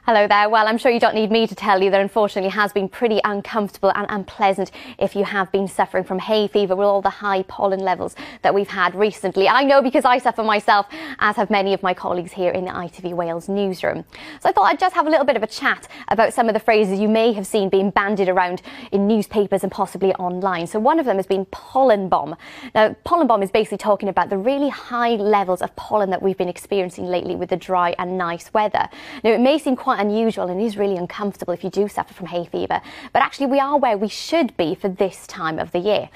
Hello there. Well, I'm sure you don't need me to tell you that unfortunately has been pretty uncomfortable and unpleasant if you have been suffering from hay fever with all the high pollen levels that we've had recently. I know because I suffer myself, as have many of my colleagues here in the ITV Wales newsroom. So I thought I'd just have a little bit of a chat about some of the phrases you may have seen being bandied around in newspapers and possibly online. So one of them has been pollen bomb. Now, pollen bomb is basically talking about the really high levels of pollen that we've been experiencing lately with the dry and nice weather. Now, it may seem quite unusual and is really uncomfortable if you do suffer from hay fever, but actually we are where we should be for this time of the year.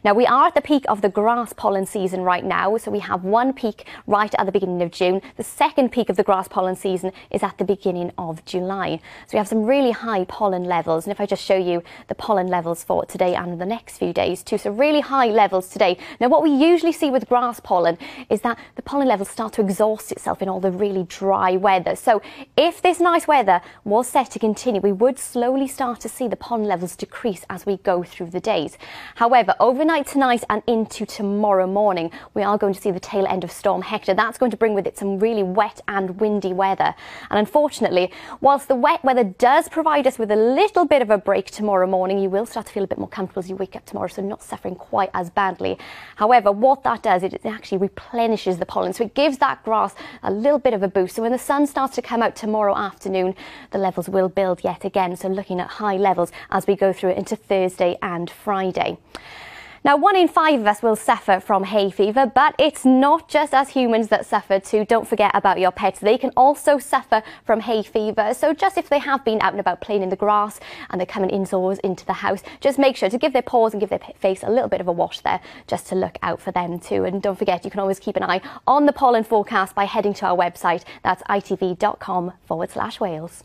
Now, we are at the peak of the grass pollen season right now, so we have one peak right at the beginning of June. The second peak of the grass pollen season is at the beginning of July. So we have some really high pollen levels, and if I just show you the pollen levels for today and the next few days too, so really high levels today. Now, what we usually see with grass pollen is that the pollen levels start to exhaust itself in all the really dry weather. So if this nice weather was set to continue, we would slowly start to see the pollen levels decrease as we go through the days. However, overnight tonight and into tomorrow morning, we are going to see the tail end of Storm Hector. That's going to bring with it some really wet and windy weather. And unfortunately, whilst the wet weather does provide us with a little bit of a break tomorrow morning, you will start to feel a bit more comfortable as you wake up tomorrow, so not suffering quite as badly. However, what that does, it actually replenishes the pollen, so it gives that grass a little bit of a boost. So when the sun starts to come out tomorrow afternoon, the levels will build yet again, so looking at high levels as we go through it into Thursday and Friday. Now, 1 in 5 of us will suffer from hay fever, but it's not just us humans that suffer too. Don't forget about your pets. They can also suffer from hay fever. So just if they have been out and about playing in the grass and they're coming indoors into the house, just make sure to give their paws and give their face a little bit of a wash there, just to look out for them too. And don't forget, you can always keep an eye on the pollen forecast by heading to our website. That's itv.com/Wales.